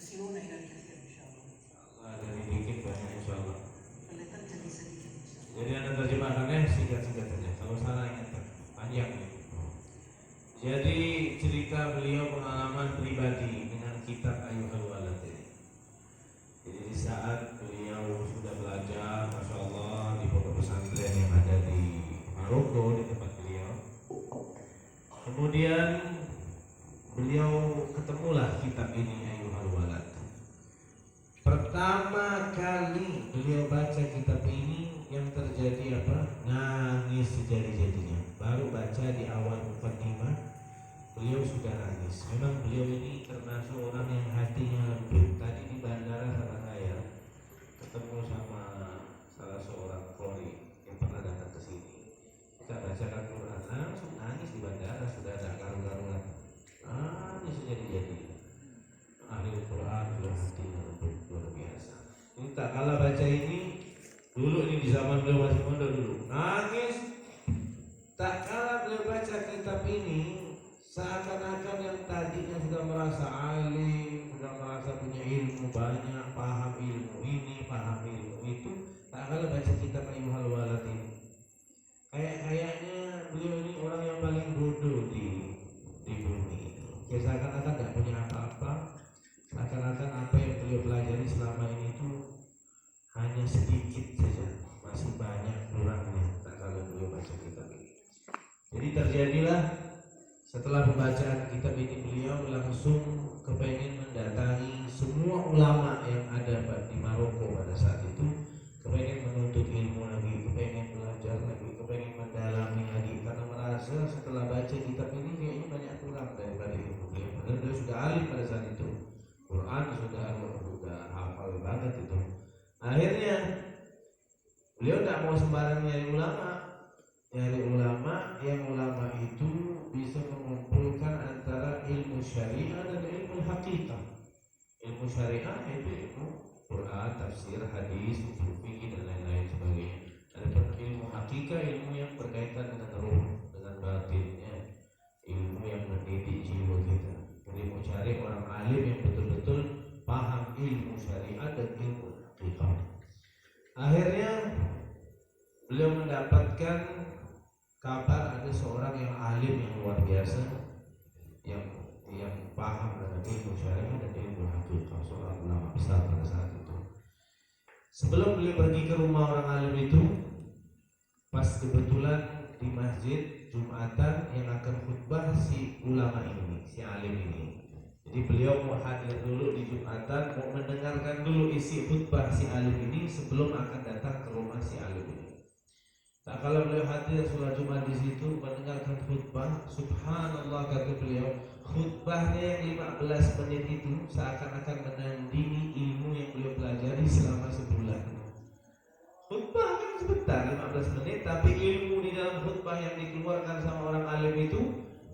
يكسرون إلى الكثير إن شاء الله. Dari dikit banyak insya Allah. فلتنتهي سديدا إن شاء الله. Jadi anda terjemahkannya singkat-singkat saja. Kalau salah ingatkan panjang. Jadi cerita beliau pengalaman pribadi dengan kitab Ayyuhal Walad. Jadi di saat beliau sudah belajar, masya Allah, di pondok pesantren yang ada di Maroko, di tempat beliau. Kemudian beliau ketemulah kitab ini Ayyuhal Walad. Pertama kali beliau baca kitab ini yang terjadi apa? Nangis sejadi-jadinya. Baru baca di awal mukadimah beliau sudah nangis. Memang beliau ini termasuk orang yang hatinya lembut. Tadi di bandara sama saya ketemu sama salah seorang qori yang pernah datang ke sini. Kita bacakan Quran, langsung nangis di bandara, sudah ada karu-karuan. Nangis sejadi-jadinya. Ahli Quran sudah hatinya lembut luar biasa. Ini tak kalah baca ini dulu, ini di zaman beliau masih mondok dulu. Nangis. Tak kalah beliau baca kitab ini, seakan-akan yang tadinya sudah merasa alim, sudah merasa punya ilmu banyak, paham ilmu ini, paham ilmu itu, tak kalah baca kitab Ayyuhal Walad ini. Kayaknya beliau ini orang yang paling bodoh di bumi. Ya, seakan-akan tidak punya apa-apa, seakan-akan apa yang beliau pelajari selama ini itu hanya sedikit saja, masih banyak kurangnya. Tak kalah beliau baca kitab ini. Jadi terjadilah setelah pembacaan kitab ini beliau langsung kepengen mendatangi semua ulama yang ada di Maroko pada saat itu, kepengen menuntut ilmu lagi, kepengen belajar lagi, kepengen mendalami lagi, karena merasa setelah baca kitab ini kayaknya banyak kurang daripada ilmu beliau. Padahal beliau sudah alim pada saat itu, Quran sudah hafal banget itu. Akhirnya beliau tidak mau sembarang nyari ulama yang ulama itu bisa mengumpulkan antara ilmu syariah dan ilmu hakikat. Ilmu syariah itu ilmu Quran, tafsir, hadis, usul fikih dan lain-lain sebagainya. Adapun ilmu hakikat, ilmu yang berkaitan dengan ruh, dengan batinnya, ilmu yang mendidik jiwa kita. Jadi mau cari orang alim yang betul-betul paham ilmu syariat dan ilmu hakikat. Akhirnya beliau mendapatkan kabar ada seorang yang alim yang luar biasa, yang paham dengan ilmu syariah dan ilmu hakikat, seorang ulama besar pada saat itu. Sebelum beliau pergi ke rumah orang alim itu, pas kebetulan di masjid Jumatan yang akan khutbah si ulama ini, si alim ini. Jadi beliau mau hadir dulu di Jumatan, mau mendengarkan dulu isi khutbah si alim ini sebelum akan datang ke rumah si alim ini. Tak kalau beliau hadir sholat Jumat di situ mendengarkan khutbah, subhanallah kata beliau, khutbahnya yang 15 menit itu seakan-akan menandingi ilmu yang beliau pelajari selama sebulan. Khutbah kan sebentar 15 menit, tapi ilmu di dalam khutbah yang dikeluarkan sama orang alim itu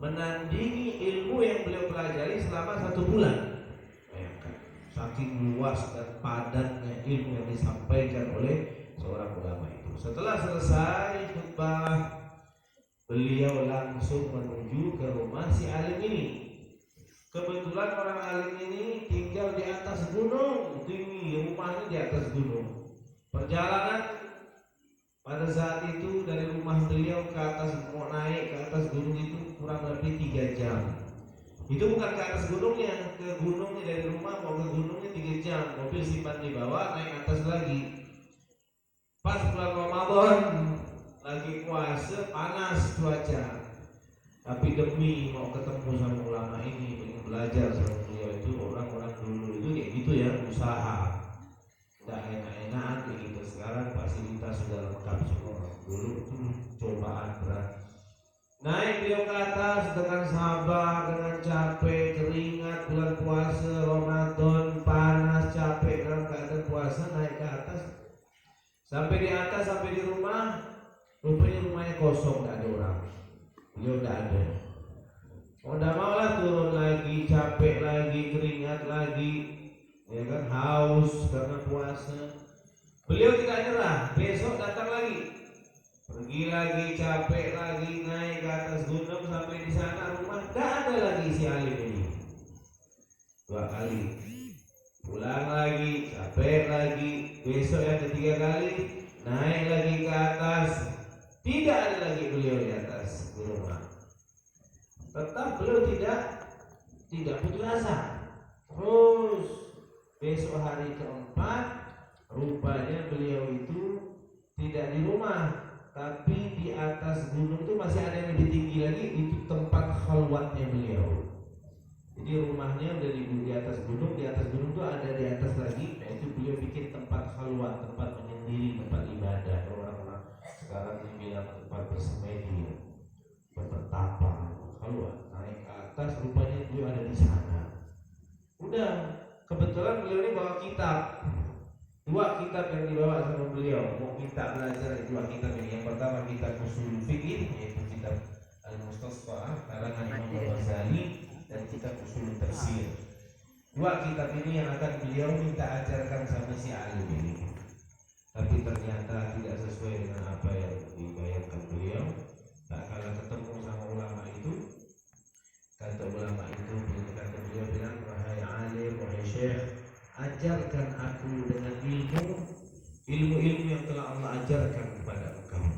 menandingi ilmu yang beliau pelajari selama 1 bulan. Bayangkan, saking luas dan padatnya ilmu yang disampaikan oleh seorang ulama itu. Setelah selesai khutbah, beliau langsung menuju ke rumah si alim ini. Kebetulan orang alim ini tinggal di atas gunung tinggi, rumahnya di atas gunung. Perjalanan pada saat itu dari rumah beliau ke atas, mau naik ke atas gunung itu kurang lebih 3 jam. Itu bukan ke atas gunungnya, ke gunungnya dari rumah mau ke gunungnya 3 jam. Mobil simpan di bawah, naik atas lagi. Pas bulan Ramadan lagi puasa, panas cuaca. Tapi demi mau ketemu sama ulama ini, ingin belajar sama beliau itu, orang-orang dulu itu kayak gitu ya, usaha. Tidak enak-enakan kayak gitu. Sekarang fasilitas sudah lengkap semua. Dulu itu cobaan berat. Naik beliau ke atas dengan sabar, dengan capek, keringat, bulan puasa, Ramadan, panas, capek dalam keadaan puasa, naik ke atas. Sampai di atas, sampai di rumah, rupanya rumahnya kosong, tidak ada orang. Beliau tidak ada. Oh, tidak maulah turun lagi, capek lagi, keringat lagi, ya kan, haus karena puasa. Beliau tidak nyerah, besok datang lagi, pergi lagi, capek lagi, naik ke atas gunung, sampai di sana rumah tidak ada lagi si alim ini. 2 kali. pulang lagi, capek lagi, besok yang ketiga kali naik lagi ke atas, tidak ada lagi beliau di atas di rumah. Tetap beliau tidak putus asa. Terus besok hari keempat, rupanya beliau itu tidak di rumah, tapi di atas gunung itu masih ada yang lebih tinggi lagi, itu tempat khalwatnya beliau. Jadi rumahnya udah di atas gunung itu ada di atas lagi, nah itu beliau bikin tempat khalwat, tempat menyendiri, tempat ibadah. Orang-orang sekarang ini bilang tempat bersemedi, bertapa, khalwat. Naik ke atas, rupanya beliau ada di sana. Udah, kebetulan beliau ini bawa kitab. Dua kitab yang dibawa sama beliau, mau kita belajar dua kitab ini. Yang pertama kitab Ushul Fiqh, yaitu kitab Al-Mustasfa karangan Imam Al-Ghazali, dan kitab Ushul Tafsir. Dua kitab ini yang akan beliau minta ajarkan sama si alim ini. Tapi ternyata tidak sesuai dengan apa yang dibayangkan beliau. Tak kalah ketemu sama ulama itu, kata ulama itu, kata beliau bilang, wahai alim, wahai syekh, ajarkan aku dengan ilmu-ilmu yang telah Allah ajarkan kepada engkau.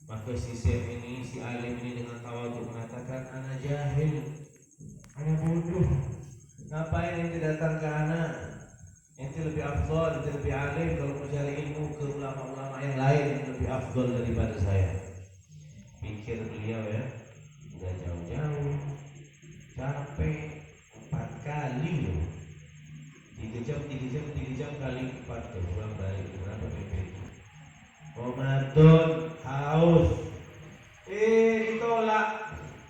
Maka si syekh ini, si alim ini dengan tawadhu mengatakan, ana jahil, ana bodoh. Ngapain ente datang ke ana? Ente lebih afdal, ente lebih alim. Kalau mau cari ilmu ke ulama-ulama yang lain yang lebih afdal daripada saya. Pikir beliau ya, udah jauh-jauh, capek 4 kali loh. 3 jam kali 4 tuh pulang balik berapa PP itu? Ramadan haus, ditolak,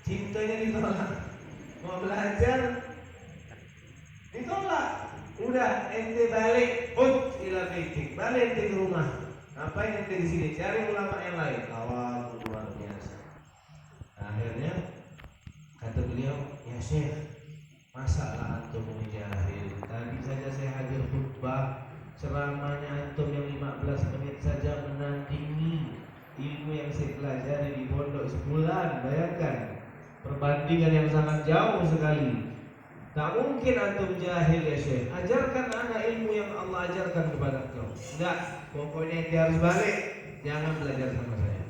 cintanya ditolak, mau belajar ditolak. Udah ente balik, ila baitik, balik ente ke rumah. Ngapain ente di sini? Cari ulama yang lain. Awal luar biasa. Akhirnya kata beliau, ya Syekh, masalah antum jahil. Tadi saja saya hadir khutbah, ceramahnya antum yang 15 menit saja menandingi ilmu yang saya pelajari di pondok sebulan. Bayangkan perbandingan yang sangat jauh sekali. Tak mungkin antum jahil ya Syekh. Ajarkan anak ilmu yang Allah ajarkan kepada kau. Enggak, pokoknya dia harus balik. Jangan belajar sama saya.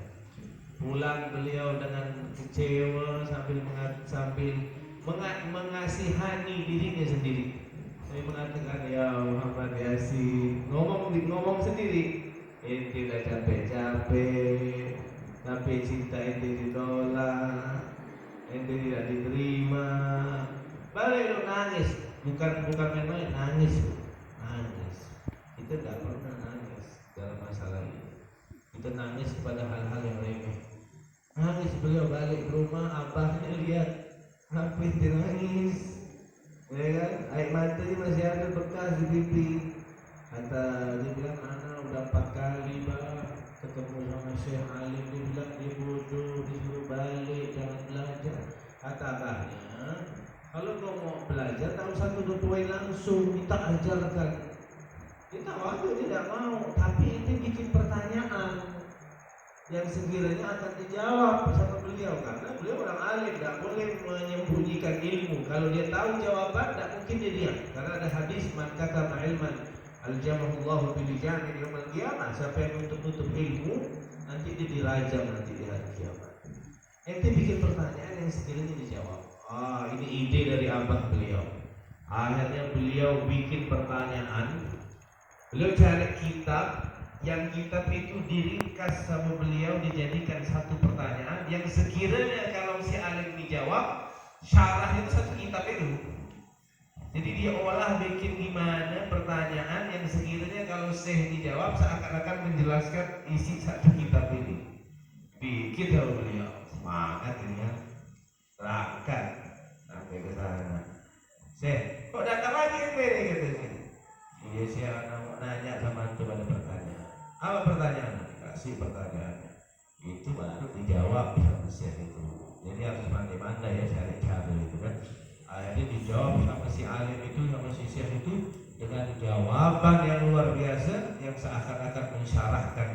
Pulang beliau dengan kecewa sambil mengasihani dirinya sendiri. Saya mengatakan, ya Muhammad Yasin, ngomong sendiri, ente udah capek-capek, tapi cinta ente ditolak, ente tidak diterima. Balik lo nangis, bukan main-main, nangis. Kita tidak pernah nangis dalam masalah ini. Kita nangis pada hal-hal yang remeh. Nangis beliau balik ke rumah, abahnya lihat, hampir nangis, ya kan? Air matanya masih ada bekas di pipi. Kata dia bilang, anak udah 4 kali bah ketemu sama Syekh Alim. Dia bilang dia bodoh, disuruh balik, jangan belajar. Kata abahnya, kalau kau mau belajar, tak usah tuduh poin langsung, kita ajarkan. Kita waktu tidak mau, tapi itu bikin pertanyaan yang sekiranya akan dijawab sama beliau, karena beliau orang alim, tidak boleh menyembunyikan ilmu. Kalau dia tahu jawaban, tidak mungkin dia diam. Karena ada hadis, man katama ilman aljamahullahu bilijamin yawmal qiyamah. Siapa yang nutup ilmu, nanti dia dirajam nanti di hari kiamat. Ente bikin pertanyaan yang sekiranya dijawab. Ini ide dari abah beliau. Akhirnya beliau bikin pertanyaan. Beliau cari kitab, yang kitab itu diringkas sama beliau, dijadikan satu pertanyaan yang sekiranya kalau si alim dijawab, syarah itu satu kitab itu. Jadi dia olah bikin gimana pertanyaan yang sekiranya kalau Syekh dijawab seakan-akan menjelaskan isi satu kitab ini. Bikin sama beliau, semangat ini ya, terangkan sampai ke sana. Syekh, kok datang lagi ini katanya? Iya sih, anak mau nanya sama antum ada pertanyaan. Apa pertanyaan? Kasih pertanyaannya. Itu baru dijawab sama Syekh itu. Jadi harus pandai-pandai ya cari cara itu kan. Akhirnya dijawab sama si alim itu, sama si Syekh itu dengan jawaban yang luar biasa, yang seakan-akan mensyarahkan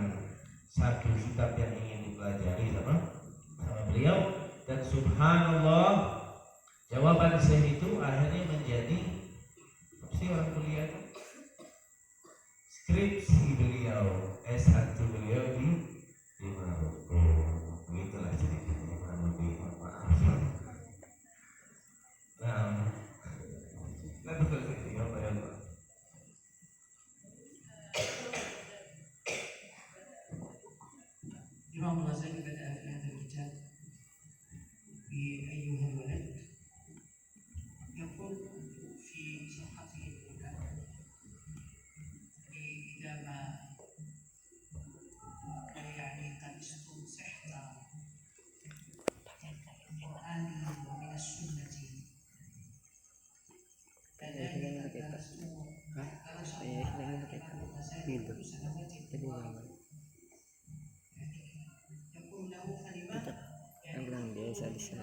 satu kitab yang ingin dipelajari sama beliau. Dan subhanallah, jawaban Syekh itu akhirnya menjadi apa sih orang kuliah itu? skripsi beliau S1 beliau di Maroko. Begitulah ceritanya. Mohon maaf. Nah betul ya Pak ya Pak. إمام الغزالي بدأ في هذا الكتاب بأيها الولد، يقول في صفحته الأولى إذا ما يعني قد استنصحت القرآن ومن السنة كذلك درست Gitu. Jadi يقول له فلماذا yang bilang biasa di sana.